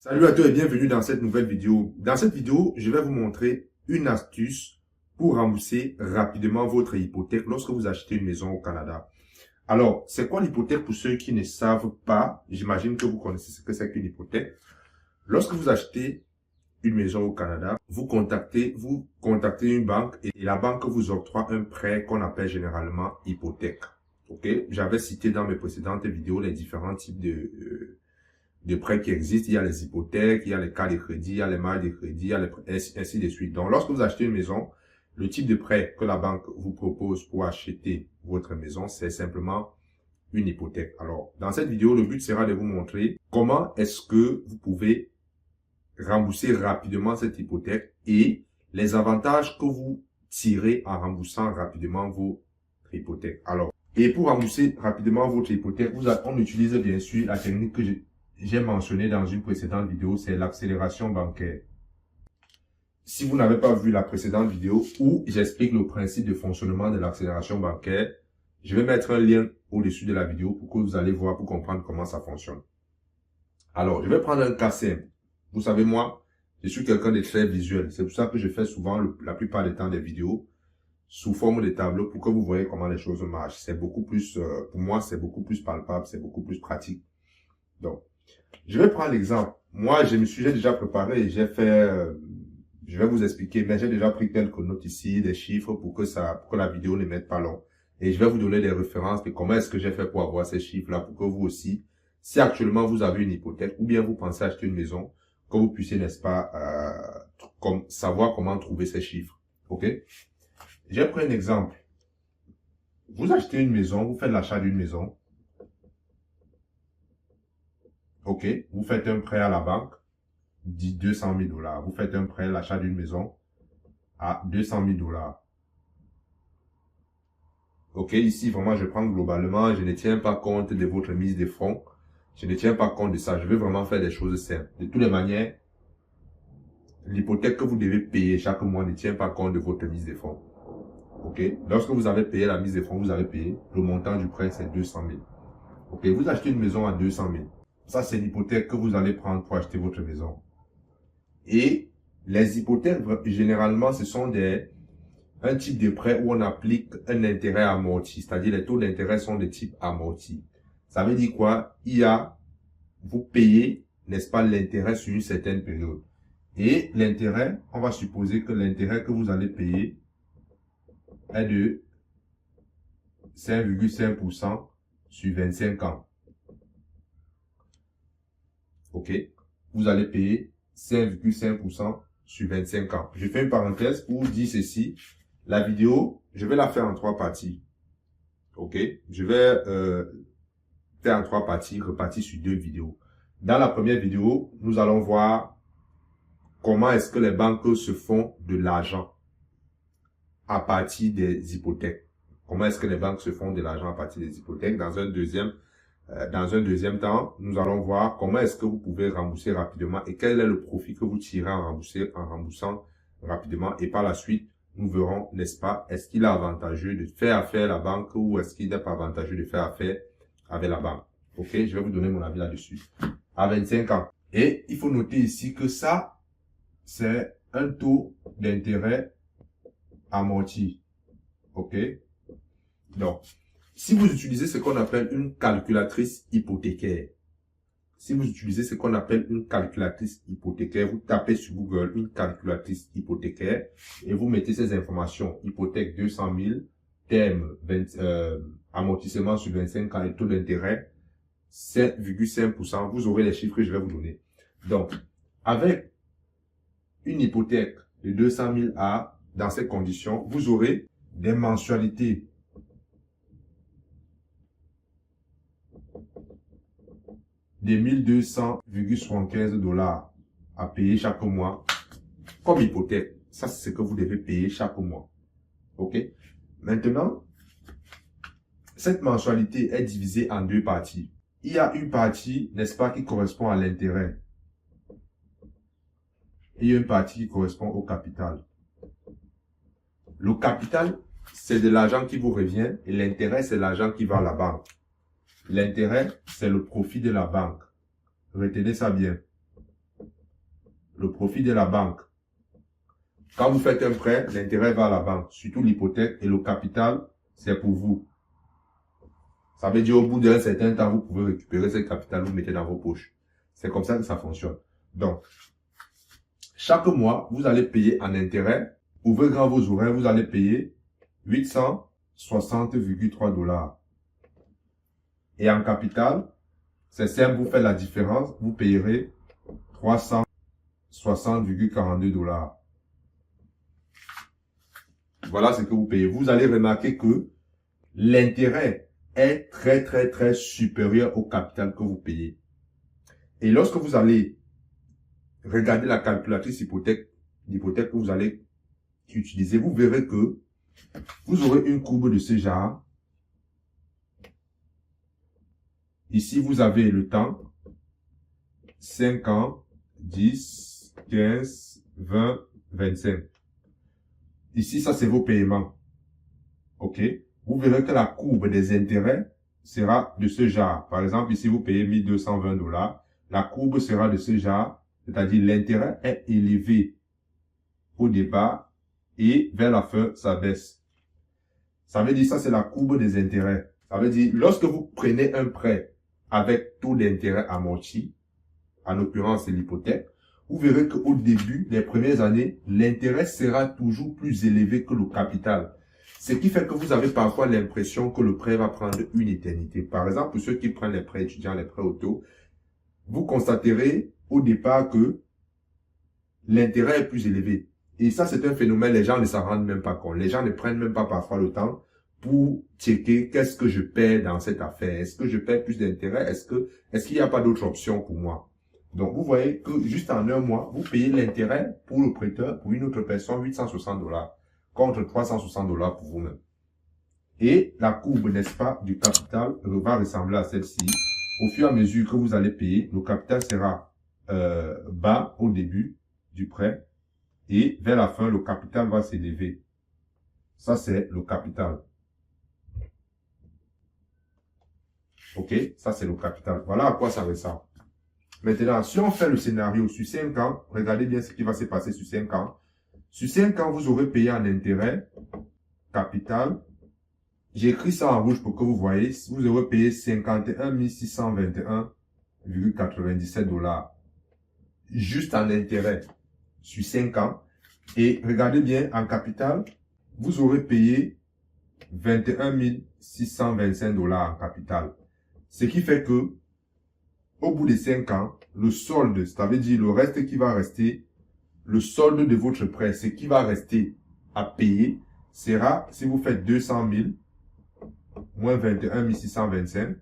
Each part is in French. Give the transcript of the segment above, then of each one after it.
Salut à tous et bienvenue dans cette nouvelle vidéo. Dans cette vidéo, je vais vous montrer une astuce pour rembourser rapidement votre hypothèque lorsque vous achetez une maison au Canada. Alors, c'est quoi l'hypothèque pour ceux qui ne savent pas? J'imagine que vous connaissez ce que c'est qu'une hypothèque. Lorsque vous achetez une maison au Canada, vous contactez une banque et la banque vous octroie un prêt qu'on appelle généralement hypothèque. Ok? J'avais cité dans mes précédentes vidéos les différents types de prêts qui existent. Il y a les hypothèques, il y a les cartes de crédit, il y a les marges de crédit, il y a ainsi de suite. Donc, lorsque vous achetez une maison, le type de prêt que la banque vous propose pour acheter votre maison, c'est simplement une hypothèque. Alors, dans cette vidéo, le but sera de vous montrer comment est-ce que vous pouvez rembourser rapidement cette hypothèque et les avantages que vous tirez en remboursant rapidement votre hypothèque. Alors, et pour rembourser rapidement votre hypothèque, on utilise bien sûr la technique que j'ai mentionné dans une précédente vidéo, c'est l'accélération bancaire. Si vous n'avez pas vu la précédente vidéo où j'explique le principe de fonctionnement de l'accélération bancaire, je vais mettre un lien au-dessus de la vidéo pour que vous allez voir, pour comprendre comment ça fonctionne. Alors, je vais prendre un cas simple. Vous savez, moi, je suis quelqu'un de très visuel. C'est pour ça que je fais souvent, la plupart du temps, des vidéos sous forme de tableau pour que vous voyez comment les choses marchent. C'est beaucoup plus, pour moi, c'est beaucoup plus palpable, c'est beaucoup plus pratique. Donc, je vais prendre l'exemple. Moi, j'ai déjà préparé et j'ai fait, je vais vous expliquer, mais j'ai déjà pris quelques notes ici, des chiffres pour que la vidéo ne mette pas long. Et je vais vous donner des références de comment est-ce que j'ai fait pour avoir ces chiffres-là, pour que vous aussi, si actuellement vous avez une hypothèque ou bien vous pensez acheter une maison, que vous puissiez, n'est-ce pas, savoir comment trouver ces chiffres. OK? J'ai pris un exemple. Vous achetez une maison, vous faites l'achat d'une maison. OK, vous faites un prêt à la banque, dit 200 000 $. Vous faites un prêt, l'achat d'une maison à 200 000 $. OK, ici, vraiment, je prends globalement, je ne tiens pas compte de votre mise de fonds. Je ne tiens pas compte de ça. Je veux vraiment faire des choses simples. De toutes les manières, l'hypothèque que vous devez payer chaque mois ne tient pas compte de votre mise de fonds. OK, lorsque vous avez payé la mise de fonds, vous avez payé, le montant du prêt, c'est 200 000. OK, vous achetez une maison à 200 000. Ça, c'est l'hypothèque que vous allez prendre pour acheter votre maison. Et les hypothèques, généralement, ce sont un type de prêt où on applique un intérêt amorti. C'est-à-dire, les taux d'intérêt sont de type amorti. Ça veut dire quoi? Vous payez, n'est-ce pas, l'intérêt sur une certaine période. Et l'intérêt, on va supposer que l'intérêt que vous allez payer est de 5,5% sur 25 ans. OK? Vous allez payer 5,5% sur 25 ans. Je fais une parenthèse pour dire ceci. La vidéo, je vais la faire en 3 parties. OK? Je vais faire en 3 parties, reparties sur 2 vidéos. Dans la première vidéo, nous allons voir comment est-ce que les banques se font de l'argent à partir des hypothèques. Comment est-ce que les banques se font de l'argent à partir des hypothèques. Dans un deuxième temps, nous allons voir comment est-ce que vous pouvez rembourser rapidement et quel est le profit que vous tirez en remboursant rapidement. Et par la suite, nous verrons, n'est-ce pas, est-ce qu'il est avantageux de faire affaire à la banque ou est-ce qu'il n'est pas avantageux de faire affaire avec la banque. OK, je vais vous donner mon avis là-dessus. À 25 ans. Et il faut noter ici que ça, c'est un taux d'intérêt amorti. OK? Donc, si vous utilisez ce qu'on appelle une calculatrice hypothécaire, vous tapez sur Google une calculatrice hypothécaire et vous mettez ces informations, hypothèque 200 000, terme, amortissement sur 25 ans et taux d'intérêt 7,5%, vous aurez les chiffres que je vais vous donner. Donc, avec une hypothèque de 200 000 $, dans ces conditions, vous aurez des mensualités de 1200,75 $ à payer chaque mois comme hypothèque. Ça, c'est ce que vous devez payer chaque mois. OK? Maintenant, cette mensualité est divisée en 2 parties. Il y a une partie, n'est-ce pas, qui correspond à l'intérêt. Et il y a une partie qui correspond au capital. Le capital, c'est de l'argent qui vous revient et l'intérêt, c'est l'argent qui va à la banque. L'intérêt, c'est le profit de la banque. Retenez ça bien. le profit de la banque. Quand vous faites un prêt, l'intérêt va à la banque, surtout l'hypothèque, et le capital, c'est pour vous. Ça veut dire au bout d'un certain temps, vous pouvez récupérer ce capital, vous mettez dans vos poches. C'est comme ça que ça fonctionne. Donc, chaque mois, vous allez payer en intérêt. Ouvrez grand vos oreilles, vous allez payer 860,3 $. Et en capital, c'est simple, vous faites la différence, vous payerez 360,42 $. Voilà ce que vous payez. Vous allez remarquer que l'intérêt est très supérieur au capital que vous payez. Et lorsque vous allez regarder la calculatrice d'hypothèque que vous allez utiliser, vous verrez que vous aurez une courbe de ce genre. Ici, vous avez le temps, 5 ans, 10, 15, 20, 25. Ici, ça c'est vos paiements. OK? Vous verrez que la courbe des intérêts sera de ce genre. Par exemple, ici, vous payez 1220 $. La courbe sera de ce genre, c'est-à-dire l'intérêt est élevé au départ et vers la fin, ça baisse. Ça veut dire ça, c'est la courbe des intérêts. Ça veut dire, lorsque vous prenez un prêt avec taux d'intérêt amorti, en l'occurrence, c'est l'hypothèque, vous verrez qu'au début, les premières années, l'intérêt sera toujours plus élevé que le capital. Ce qui fait que vous avez parfois l'impression que le prêt va prendre une éternité. Par exemple, pour ceux qui prennent les prêts étudiants, les prêts auto, vous constaterez au départ que l'intérêt est plus élevé. Et ça, c'est un phénomène, les gens ne s'en rendent même pas compte. Les gens ne prennent même pas parfois le temps pour checker qu'est-ce que je paie dans cette affaire. Est-ce que je paie plus d'intérêt? Est-ce qu'il n'y a pas d'autre option pour moi? Donc, vous voyez que juste en un mois, vous payez l'intérêt pour le prêteur, pour une autre personne, 860 $, contre 360 $ pour vous-même. Et la courbe, n'est-ce pas, du capital va ressembler à celle-ci. Au fur et à mesure que vous allez payer, le capital sera bas au début du prêt et vers la fin, le capital va s'élever. Ça, c'est le capital. OK? Ça, c'est le capital. Voilà à quoi ça ressemble. Maintenant, si on fait le scénario sur 5 ans, regardez bien ce qui va se passer sur 5 ans. Sur 5 ans, vous aurez payé en intérêt, capital. J'ai écrit ça en rouge pour que vous voyez. Vous aurez payé 51 621,97 $. Juste en intérêt sur 5 ans. Et regardez bien, en capital, vous aurez payé 21 625 $ en capital. Ce qui fait que, au bout de 5 ans, le solde, ça veut dire le reste qui va rester, le solde de votre prêt, ce qui va rester à payer, sera, si vous faites 200 000, moins 21 625,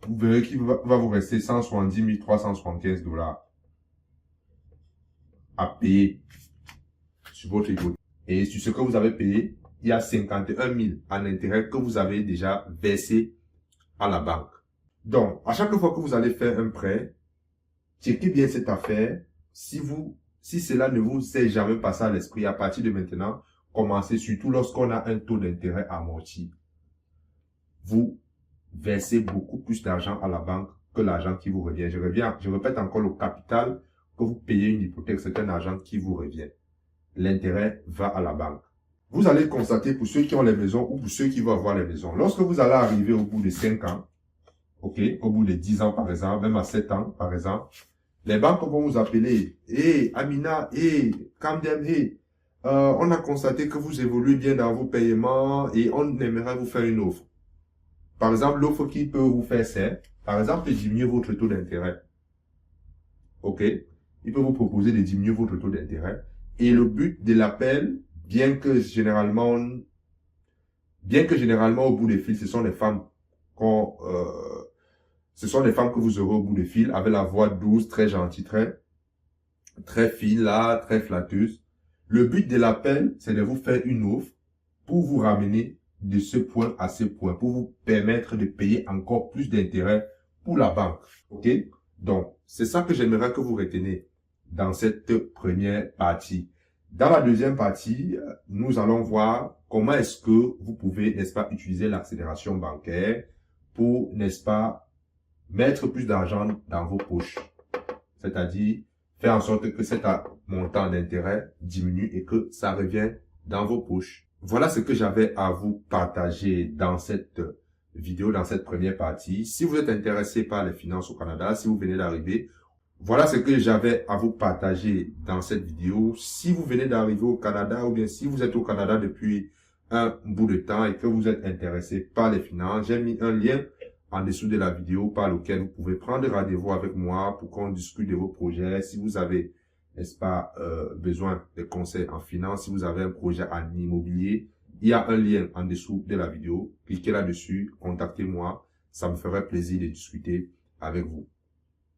vous verrez qu'il va vous rester 170 375 $ à payer sur votre hypothèque. Et sur ce que vous avez payé, il y a 51 000 en intérêt que vous avez déjà versé à la banque. Donc, à chaque fois que vous allez faire un prêt, checkez bien cette affaire. Si cela ne vous est jamais passé à l'esprit, à partir de maintenant, commencez surtout lorsqu'on a un taux d'intérêt amorti. Vous versez beaucoup plus d'argent à la banque que l'argent qui vous revient. Je répète encore, le capital que vous payez une hypothèque, c'est un argent qui vous revient. L'intérêt va à la banque. Vous allez constater pour ceux qui ont les maisons ou pour ceux qui vont avoir les maisons. Lorsque vous allez arriver au bout de 5 ans, OK, au bout de 10 ans par exemple, même à 7 ans par exemple, les banques vont vous appeler. Hey, Amina, hey, Kamdem, hey, on a constaté que vous évoluez bien dans vos paiements et on aimerait vous faire une offre. Par exemple, l'offre qui peut vous faire, c'est, par exemple, de diminuer votre taux d'intérêt. OK? Il peut vous proposer de diminuer votre taux d'intérêt. Et le but de l'appel, bien que généralement au bout des fils, ce sont des femmes que vous aurez au bout des fils, avec la voix douce, très gentille, très fine, là, très flatteuse. Le but de l'appel, c'est de vous faire une offre pour vous ramener de ce point à ce point, pour vous permettre de payer encore plus d'intérêt pour la banque. OK? Donc, c'est ça que j'aimerais que vous retenez dans cette première partie. Dans la deuxième partie, nous allons voir comment est-ce que vous pouvez, n'est-ce pas, utiliser l'accélération bancaire pour, n'est-ce pas, mettre plus d'argent dans vos poches. C'est-à-dire faire en sorte que cet montant d'intérêt diminue et que ça revienne dans vos poches. Voilà ce que j'avais à vous partager dans cette vidéo, dans cette première partie. Si vous êtes intéressé par les finances au Canada, si vous venez d'arriver, voilà ce que j'avais à vous partager dans cette vidéo. Si vous venez d'arriver au Canada ou bien si vous êtes au Canada depuis un bout de temps et que vous êtes intéressé par les finances, j'ai mis un lien en dessous de la vidéo par lequel vous pouvez prendre rendez-vous avec moi pour qu'on discute de vos projets. Si vous avez, n'est-ce pas, besoin de conseils en finance, si vous avez un projet en immobilier, il y a un lien en dessous de la vidéo. Cliquez là-dessus, contactez-moi. Ça me ferait plaisir de discuter avec vous.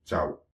Ciao.